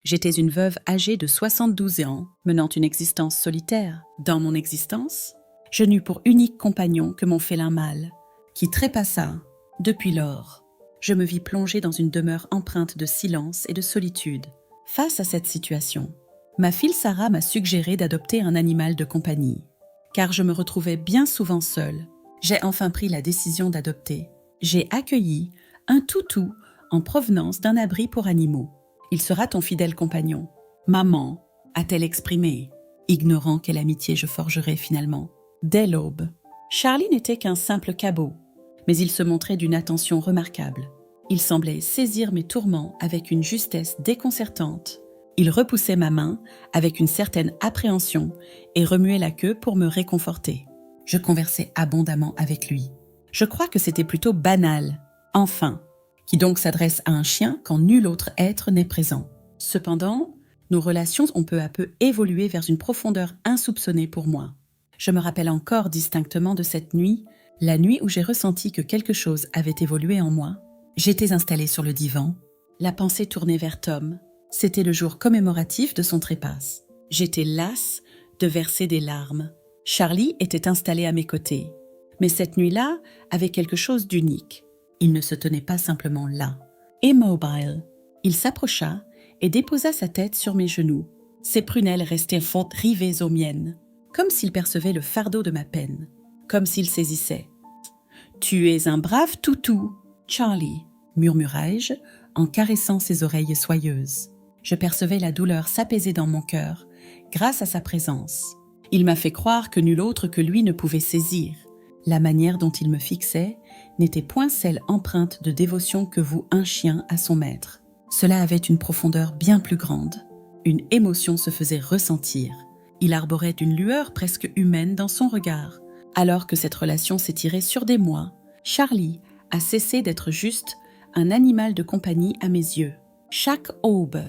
J'étais une veuve âgée de 72 ans, menant une existence solitaire. Dans mon existence, je n'eus pour unique compagnon que mon félin mâle, qui trépassa. Depuis lors, je me vis plongée dans une demeure empreinte de silence et de solitude. Face à cette situation, ma fille Sarah m'a suggéré d'adopter un animal de compagnie. Car je me retrouvais bien souvent seule, j'ai enfin pris la décision d'adopter. J'ai accueilli un toutou en provenance d'un abri pour animaux. Il sera ton fidèle compagnon. Maman, a-t-elle exprimé, ignorant quelle amitié je forgerais finalement. Dès l'aube, Charlie n'était qu'un simple cabot, mais il se montrait d'une attention remarquable. Il semblait saisir mes tourments avec une justesse déconcertante. Il repoussait ma main avec une certaine appréhension et remuait la queue pour me réconforter. Je conversais abondamment avec lui. Je crois que c'était plutôt banal. Enfin, qui donc s'adresse à un chien quand nul autre être n'est présent. Cependant, nos relations ont peu à peu évolué vers une profondeur insoupçonnée pour moi. Je me rappelle encore distinctement de cette nuit, la nuit où j'ai ressenti que quelque chose avait évolué en moi. J'étais installée sur le divan, la pensée tournée vers Tom. C'était le jour commémoratif de son trépasse. J'étais lasse de verser des larmes. Charlie était installé à mes côtés. Mais cette nuit-là avait quelque chose d'unique. Il ne se tenait pas simplement là. Immobile. Il s'approcha et déposa sa tête sur mes genoux. Ses prunelles restaient rivées aux miennes, comme s'il percevait le fardeau de ma peine, comme s'il saisissait. « Tu es un brave toutou, Charlie », murmurai-je en caressant ses oreilles soyeuses. Je percevais la douleur s'apaiser dans mon cœur grâce à sa présence. Il m'a fait croire que nul autre que lui ne pouvait saisir. La manière dont il me fixait n'était point celle empreinte de dévotion que voue un chien à son maître. Cela avait une profondeur bien plus grande. Une émotion se faisait ressentir. Il arborait une lueur presque humaine dans son regard. Alors que cette relation s'étirait sur des mois, Charlie a cessé d'être juste un animal de compagnie à mes yeux. Chaque aube,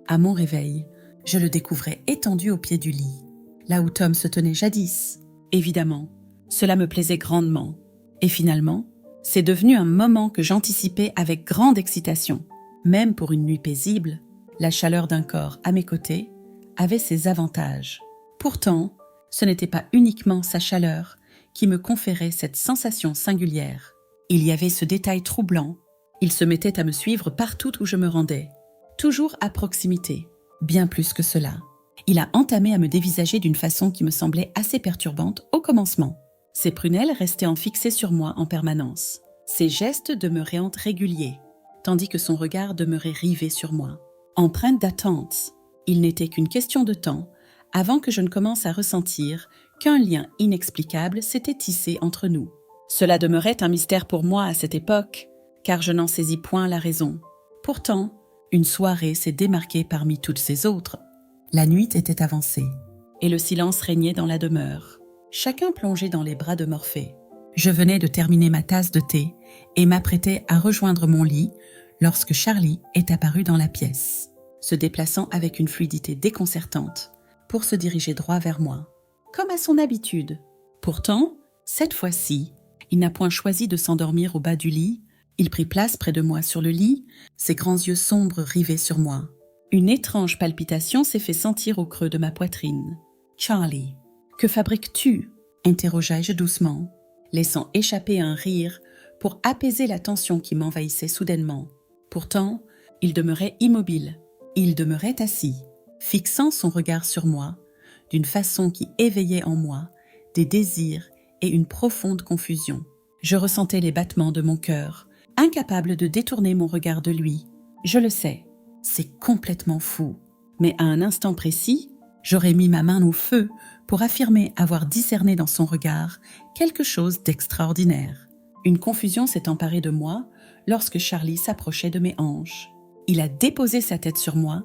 à mon réveil, je le découvrais étendu au pied du lit, là où Tom se tenait jadis. Évidemment, cela me plaisait grandement. Et finalement, c'est devenu un moment que j'anticipais avec grande excitation. Même pour une nuit paisible, la chaleur d'un corps à mes côtés avait ses avantages. Pourtant, ce n'était pas uniquement sa chaleur qui me conférait cette sensation singulière. Il y avait ce détail troublant. Il se mettait à me suivre partout où je me rendais, toujours à proximité. Bien plus que cela, il a entamé à me dévisager d'une façon qui me semblait assez perturbante au commencement. Ses prunelles restaient fixées sur moi en permanence. Ses gestes demeuraient réguliers, tandis que son regard demeurait rivé sur moi. Empreinte d'attente, il n'était qu'une question de temps avant que je ne commence à ressentir qu'un lien inexplicable s'était tissé entre nous. Cela demeurait un mystère pour moi à cette époque, car je n'en saisis point la raison. Pourtant, une soirée s'est démarquée parmi toutes ces autres. La nuit était avancée, et le silence régnait dans la demeure, chacun plongé dans les bras de Morphée. Je venais de terminer ma tasse de thé et m'apprêtais à rejoindre mon lit lorsque Charlie est apparu dans la pièce, se déplaçant avec une fluidité déconcertante pour se diriger droit vers moi, comme à son habitude. Pourtant, cette fois-ci, il n'a point choisi de s'endormir au bas du lit. Il prit place près de moi sur le lit, ses grands yeux sombres rivés sur moi. Une étrange palpitation s'est fait sentir au creux de ma poitrine. « Charlie, que fabriques-tu » interrogeai-je doucement, laissant échapper un rire pour apaiser la tension qui m'envahissait soudainement. Pourtant, il demeurait immobile. Il demeurait assis, fixant son regard sur moi, d'une façon qui éveillait en moi des désirs et une profonde confusion. Je ressentais les battements de mon cœur, incapable de détourner mon regard de lui. Je le sais, c'est complètement fou. Mais à un instant précis, j'aurais mis ma main au feu pour affirmer avoir discerné dans son regard quelque chose d'extraordinaire. Une confusion s'est emparée de moi lorsque Charlie s'approchait de mes hanches. Il a déposé sa tête sur moi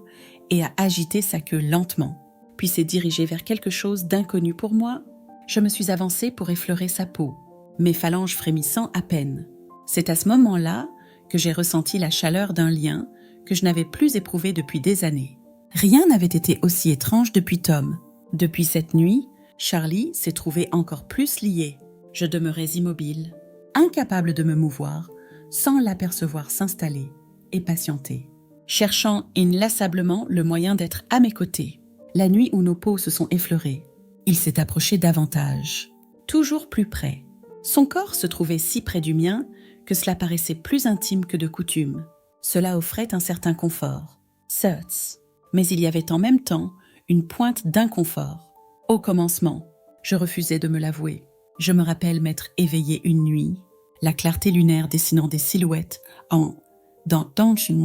et a agité sa queue lentement, puis s'est dirigé vers quelque chose d'inconnu pour moi. Je me suis avancée pour effleurer sa peau, mes phalanges frémissant à peine. C'est à ce moment-là que j'ai ressenti la chaleur d'un lien que je n'avais plus éprouvé depuis des années. Rien n'avait été aussi étrange depuis Tom. Depuis cette nuit, Charlie s'est trouvé encore plus lié. Je demeurais immobile, incapable de me mouvoir, sans l'apercevoir s'installer et patienter. cherchant inlassablement le moyen d'être à mes côtés. La nuit où nos peaux se sont effleurées, il s'est approché davantage, toujours plus près. Son corps se trouvait si près du mien que cela paraissait plus intime que de coutume. Cela offrait un certain confort, certes, mais il y avait en même temps une pointe d'inconfort. Au commencement, je refusais de me l'avouer. Je me rappelle m'être éveillée une nuit, la clarté lunaire dessinant des silhouettes dans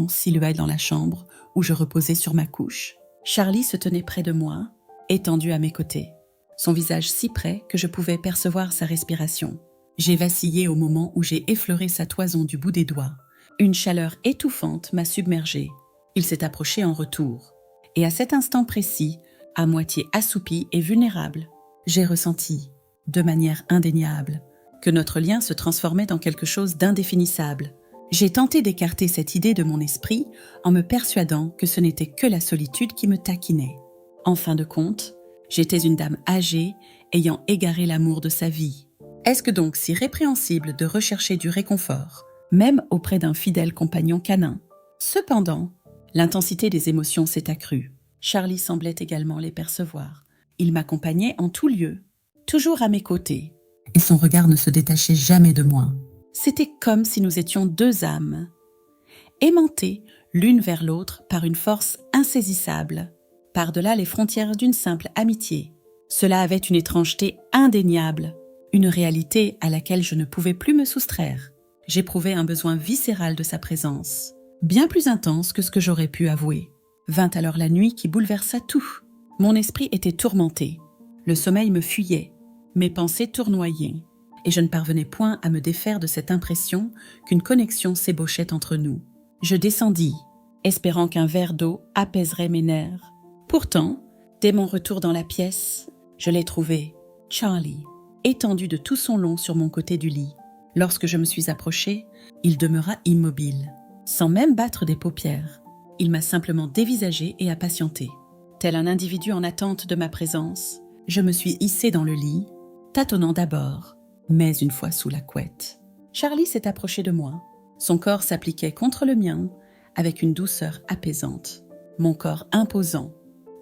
silhouette dans la chambre où je reposais sur ma couche. Charlie se tenait près de moi, étendu à mes côtés, son visage si près que je pouvais percevoir sa respiration. J'ai vacillé au moment où j'ai effleuré sa toison du bout des doigts. Une chaleur étouffante m'a submergée. Il s'est approché en retour. Et à cet instant précis, à moitié assoupi et vulnérable, j'ai ressenti, de manière indéniable, que notre lien se transformait en quelque chose d'indéfinissable. J'ai tenté d'écarter cette idée de mon esprit en me persuadant que ce n'était que la solitude qui me taquinait. En fin de compte, j'étais une dame âgée ayant égaré l'amour de sa vie. Est-ce que donc si répréhensible de rechercher du réconfort, même auprès d'un fidèle compagnon canin? Cependant, l'intensité des émotions s'est accrue. Charlie semblait également les percevoir. Il m'accompagnait en tout lieu, toujours à mes côtés, et son regard ne se détachait jamais de moi. C'était comme si nous étions deux âmes, aimantées l'une vers l'autre par une force insaisissable, par-delà les frontières d'une simple amitié. Cela avait une étrangeté indéniable, une réalité à laquelle je ne pouvais plus me soustraire. J'éprouvais un besoin viscéral de sa présence, bien plus intense que ce que j'aurais pu avouer. Vint alors la nuit qui bouleversa tout. Mon esprit était tourmenté, le sommeil me fuyait, mes pensées tournoyaient, et je ne parvenais point à me défaire de cette impression qu'une connexion s'ébauchait entre nous. Je descendis, espérant qu'un verre d'eau apaiserait mes nerfs. Pourtant, dès mon retour dans la pièce, je l'ai trouvé, Charlie, étendu de tout son long sur mon côté du lit. Lorsque je me suis approchée, il demeura immobile, sans même battre des paupières. Il m'a simplement dévisagé et impatienté. Tel un individu en attente de ma présence, je me suis hissée dans le lit, tâtonnant d'abord, mais une fois sous la couette. Charlie s'est approché de moi. Son corps s'appliquait contre le mien avec une douceur apaisante. Mon corps imposant,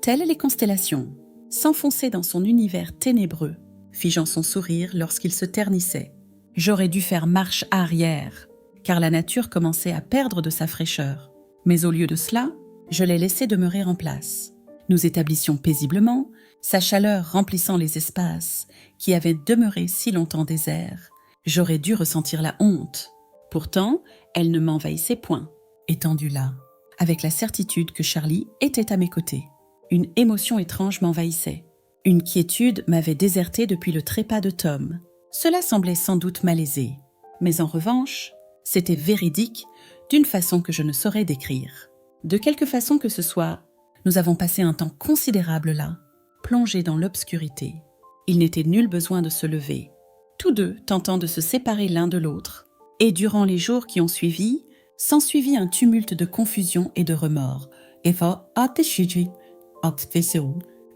telles les constellations, s'enfonçait dans son univers ténébreux, figeant son sourire lorsqu'il se ternissait. J'aurais dû faire marche arrière, car la nature commençait à perdre de sa fraîcheur. Mais au lieu de cela, je l'ai laissé demeurer en place. Nous établissions paisiblement, sa chaleur remplissant les espaces qui avaient demeuré si longtemps déserts. J'aurais dû ressentir la honte. Pourtant, elle ne m'envahissait point, étendue là, avec la certitude que Charlie était à mes côtés. Une émotion étrange m'envahissait. Une quiétude m'avait déserté depuis le trépas de Tom. Cela semblait sans doute malaisé, mais en revanche, c'était véridique d'une façon que je ne saurais décrire. De quelque façon que ce soit, nous avons passé un temps considérable là, plongés dans l'obscurité. Il n'était nul besoin de se lever, tous deux tentant de se séparer l'un de l'autre, et durant les jours qui ont suivi, s'ensuivit un tumulte de confusion et de remords.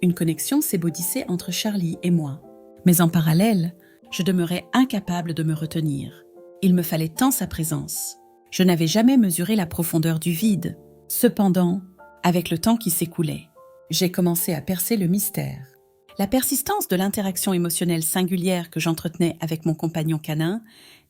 Une connexion s'ébaudissait entre Charlie et moi. Mais en parallèle, je demeurais incapable de me retenir. Il me fallait tant sa présence. Je n'avais jamais mesuré la profondeur du vide. Cependant, avec le temps qui s'écoulait, j'ai commencé à percer le mystère. La persistance de l'interaction émotionnelle singulière que j'entretenais avec mon compagnon canin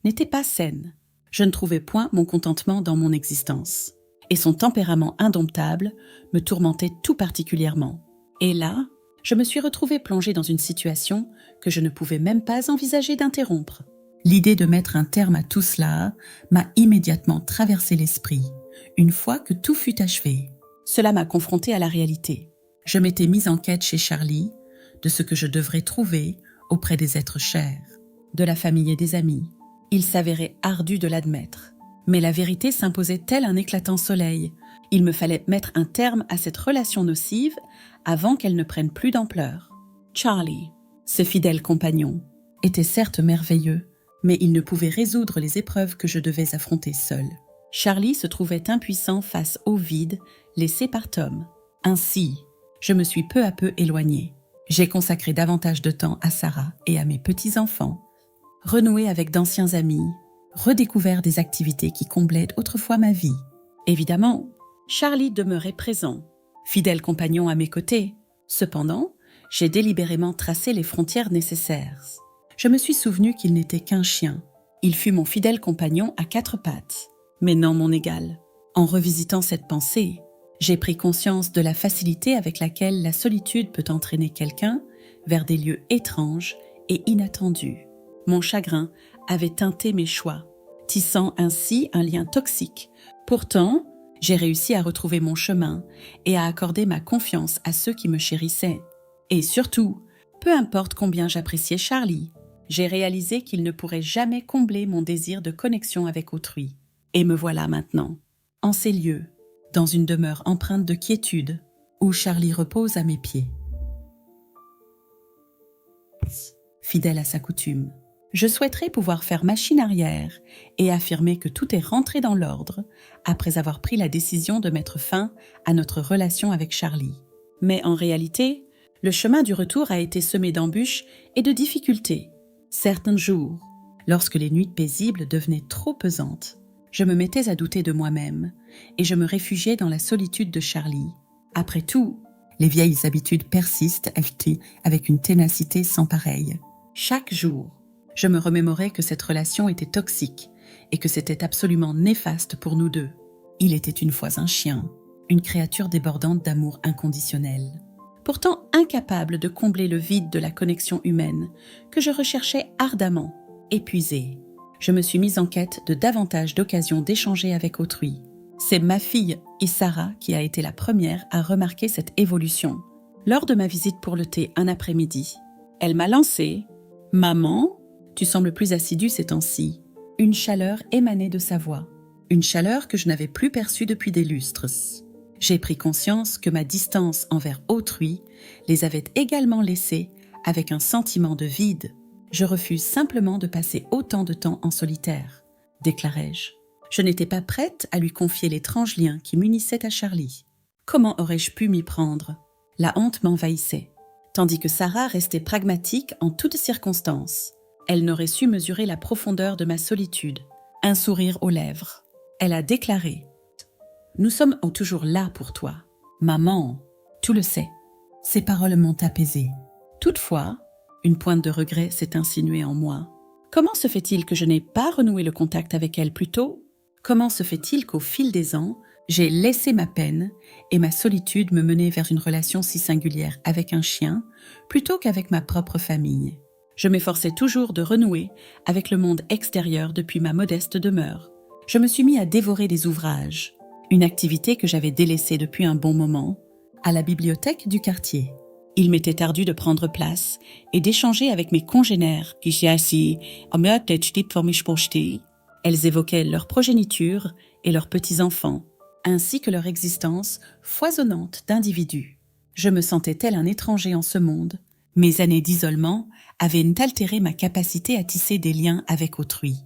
n'était pas saine. Je ne trouvais point mon contentement dans mon existence. Et son tempérament indomptable me tourmentait tout particulièrement. Et là, je me suis retrouvée plongée dans une situation que je ne pouvais même pas envisager d'interrompre. L'idée de mettre un terme à tout cela m'a immédiatement traversé l'esprit, une fois que tout fut achevé. Cela m'a confrontée à la réalité. Je m'étais mise en quête chez Charlie de ce que je devrais trouver auprès des êtres chers, de la famille et des amis. Il s'avérait ardu de l'admettre, mais la vérité s'imposait tel un éclatant soleil. Il me fallait mettre un terme à cette relation nocive avant qu'elle ne prenne plus d'ampleur. Charlie, ce fidèle compagnon, était certes merveilleux, mais il ne pouvait résoudre les épreuves que je devais affronter seul. Charlie se trouvait impuissant face au vide laissé par Tom. Ainsi, je me suis peu à peu éloignée. J'ai consacré davantage de temps à Sarah et à mes petits-enfants, renoué avec d'anciens amis, redécouvert des activités qui comblaient autrefois ma vie. Évidemment, Charlie demeurait présent, fidèle compagnon à mes côtés. Cependant, j'ai délibérément tracé les frontières nécessaires. Je me suis souvenu qu'il n'était qu'un chien. Il fut mon fidèle compagnon à quatre pattes, mais non mon égal. En revisitant cette pensée, j'ai pris conscience de la facilité avec laquelle la solitude peut entraîner quelqu'un vers des lieux étranges et inattendus. Mon chagrin avait teinté mes choix, tissant ainsi un lien toxique. Pourtant, j'ai réussi à retrouver mon chemin et à accorder ma confiance à ceux qui me chérissaient. Et surtout, peu importe combien j'appréciais Charlie, j'ai réalisé qu'il ne pourrait jamais combler mon désir de connexion avec autrui. Et me voilà maintenant, en ces lieux, dans une demeure empreinte de quiétude, où Charlie repose à mes pieds. Fidèle à sa coutume, je souhaiterais pouvoir faire machine arrière et affirmer que tout est rentré dans l'ordre après avoir pris la décision de mettre fin à notre relation avec Charlie. Mais en réalité, le chemin du retour a été semé d'embûches et de difficultés. Certains jours, lorsque les nuits paisibles devenaient trop pesantes, je me mettais à douter de moi-même et je me réfugiais dans la solitude de Charlie. Après tout, les vieilles habitudes persistent avec une ténacité sans pareille. Chaque jour, je me remémorais que cette relation était toxique et que c'était absolument néfaste pour nous deux. Il était une fois un chien, une créature débordante d'amour inconditionnel. Pourtant incapable de combler le vide de la connexion humaine que je recherchais ardemment, épuisée. Je me suis mise en quête de davantage d'occasions d'échanger avec autrui. C'est ma fille, Issara, qui a été la première à remarquer cette évolution. Lors de ma visite pour le thé un après-midi, elle m'a lancé « Maman, tu sembles plus assidue ces temps-ci ». Une chaleur émanait de sa voix, une chaleur que je n'avais plus perçue depuis des lustres. J'ai pris conscience que ma distance envers autrui les avait également laissés avec un sentiment de vide. Je refuse simplement de passer autant de temps en solitaire, déclarai-je. Je n'étais pas prête à lui confier l'étrange lien qui m'unissait à Charlie. Comment aurais-je pu m'y prendre ? La honte m'envahissait, tandis que Sarah restait pragmatique en toutes circonstances. Elle n'aurait su mesurer la profondeur de ma solitude, un sourire aux lèvres. Elle a déclaré « Nous sommes toujours là pour toi. Maman, tu le sais. » Ces paroles m'ont apaisée. Toutefois, une pointe de regret s'est insinuée en moi. Comment se fait-il que je n'ai pas renoué le contact avec elle plus tôt ? Comment se fait-il qu'au fil des ans, j'ai laissé ma peine et ma solitude me mener vers une relation si singulière avec un chien plutôt qu'avec ma propre famille ? Je m'efforçais toujours de renouer avec le monde extérieur depuis ma modeste demeure. Je me suis mis à dévorer des ouvrages, une activité que j'avais délaissée depuis un bon moment, à la bibliothèque du quartier. Il m'était ardu de prendre place et d'échanger avec mes congénères. Elles évoquaient leur progéniture et leurs petits-enfants, ainsi que leur existence foisonnante d'individus. Je me sentais tel un étranger en ce monde. Mes années d'isolement avaient altéré ma capacité à tisser des liens avec autrui.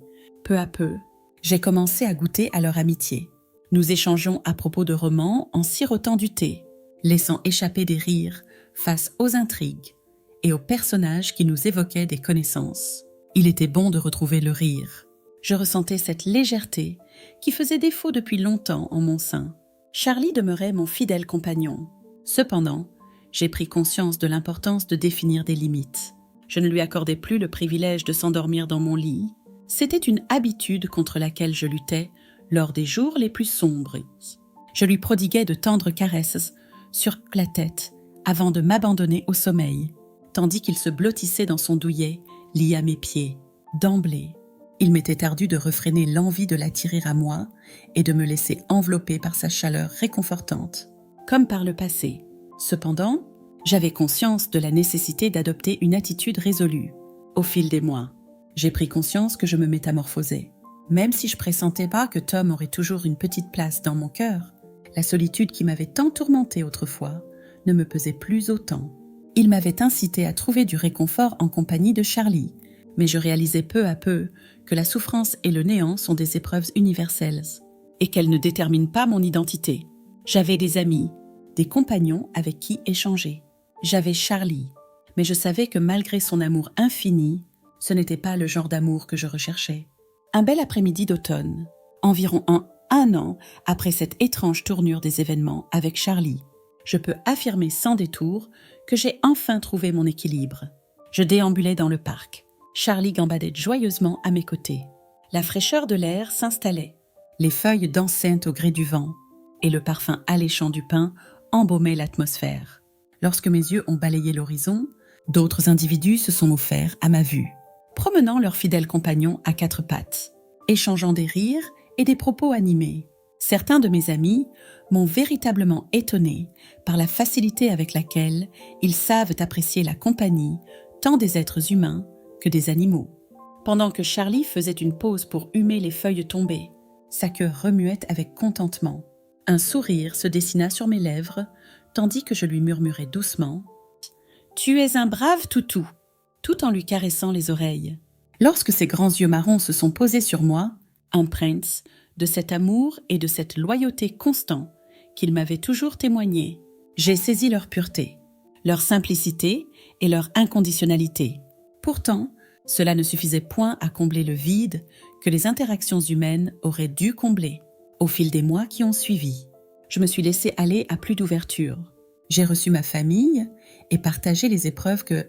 Peu à peu, j'ai commencé à goûter à leur amitié. Nous échangions à propos de romans en sirotant du thé, laissant échapper des rires face aux intrigues et aux personnages qui nous évoquaient des connaissances. Il était bon de retrouver le rire. Je ressentais cette légèreté qui faisait défaut depuis longtemps en mon sein. Charlie demeurait mon fidèle compagnon. Cependant, j'ai pris conscience de l'importance de définir des limites. Je ne lui accordais plus le privilège de s'endormir dans mon lit. C'était une habitude contre laquelle je luttais lors des jours les plus sombres. Je lui prodiguais de tendres caresses sur la tête avant de m'abandonner au sommeil, tandis qu'il se blottissait dans son douillet, lié à mes pieds. D'emblée, il m'était ardu de refréner l'envie de l'attirer à moi et de me laisser envelopper par sa chaleur réconfortante, comme par le passé. Cependant, j'avais conscience de la nécessité d'adopter une attitude résolue. Au fil des mois, j'ai pris conscience que je me métamorphosais. Même si je pressentais pas que Tom aurait toujours une petite place dans mon cœur, la solitude qui m'avait tant tourmentée autrefois ne me pesait plus autant. Il m'avait incité à trouver du réconfort en compagnie de Charlie, mais je réalisais peu à peu que la souffrance et le néant sont des épreuves universelles et qu'elles ne déterminent pas mon identité. J'avais des amis, des compagnons avec qui échanger. J'avais Charlie, mais je savais que malgré son amour infini, ce n'était pas le genre d'amour que je recherchais. Un bel après-midi d'automne, environ 1 an après cette étrange tournure des événements avec Charlie, je peux affirmer sans détour que j'ai enfin trouvé mon équilibre. Je déambulais dans le parc. Charlie gambadait joyeusement à mes côtés. La fraîcheur de l'air s'installait. Les feuilles dansaient au gré du vent et le parfum alléchant du pin embaumait l'atmosphère. Lorsque mes yeux ont balayé l'horizon, d'autres individus se sont offerts à ma vue, promenant leurs fidèles compagnons à 4 pattes, échangeant des rires et des propos animés. Certains de mes amis m'ont véritablement étonné par la facilité avec laquelle ils savent apprécier la compagnie tant des êtres humains que des animaux. Pendant que Charlie faisait une pause pour humer les feuilles tombées, sa queue remuait avec contentement. Un sourire se dessina sur mes lèvres, tandis que je lui murmurais doucement « Tu es un brave toutou !» tout en lui caressant les oreilles. Lorsque ses grands yeux marrons se sont posés sur moi, empreintes de cet amour et de cette loyauté constants qu'il m'avait toujours témoigné, j'ai saisi leur pureté, leur simplicité et leur inconditionnalité. Pourtant, cela ne suffisait point à combler le vide que les interactions humaines auraient dû combler. Au fil des mois qui ont suivi, je me suis laissée aller à plus d'ouverture. J'ai reçu ma famille et partagé les épreuves que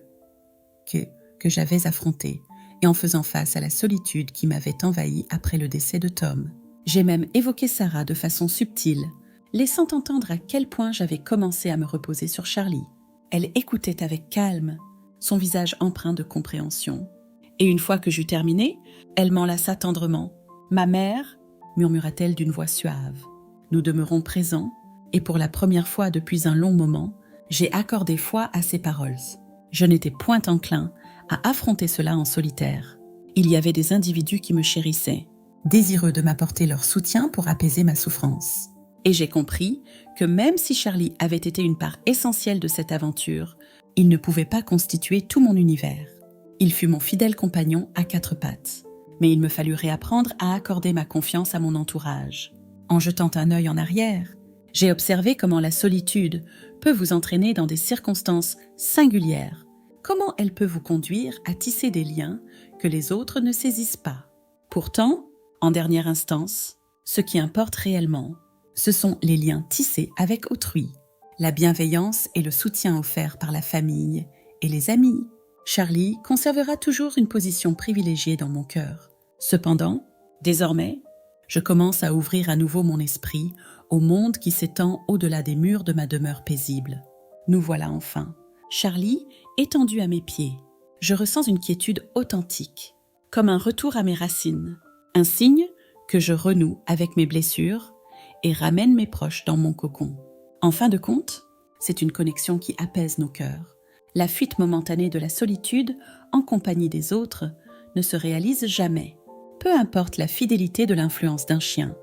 j'avais affrontées, et en faisant face à la solitude qui m'avait envahie après le décès de Tom. J'ai même évoqué Sarah de façon subtile, laissant entendre à quel point j'avais commencé à me reposer sur Charlie. Elle écoutait avec calme, son visage empreint de compréhension. Et une fois que j'eus terminé, elle m'enlaça tendrement. « Ma mère » murmura-t-elle d'une voix suave. Nous demeurons présents, et pour la première fois depuis un long moment, j'ai accordé foi à ses paroles. Je n'étais point enclin à affronter cela en solitaire. Il y avait des individus qui me chérissaient, désireux de m'apporter leur soutien pour apaiser ma souffrance. Et j'ai compris que même si Charlie avait été une part essentielle de cette aventure, il ne pouvait pas constituer tout mon univers. Il fut mon fidèle compagnon à 4 pattes. Mais il me fallut réapprendre à accorder ma confiance à mon entourage. En jetant un œil en arrière, j'ai observé comment la solitude peut vous entraîner dans des circonstances singulières, comment elle peut vous conduire à tisser des liens que les autres ne saisissent pas. Pourtant, en dernière instance, ce qui importe réellement, ce sont les liens tissés avec autrui, la bienveillance et le soutien offert par la famille et les amis. Charlie conservera toujours une position privilégiée dans mon cœur. Cependant, désormais, je commence à ouvrir à nouveau mon esprit au monde qui s'étend au-delà des murs de ma demeure paisible. Nous voilà enfin. Charlie étendu à mes pieds. Je ressens une quiétude authentique, comme un retour à mes racines, un signe que je renoue avec mes blessures et ramène mes proches dans mon cocon. En fin de compte, c'est une connexion qui apaise nos cœurs. La fuite momentanée de la solitude en compagnie des autres ne se réalise jamais, peu importe la fidélité de l'influence d'un chien.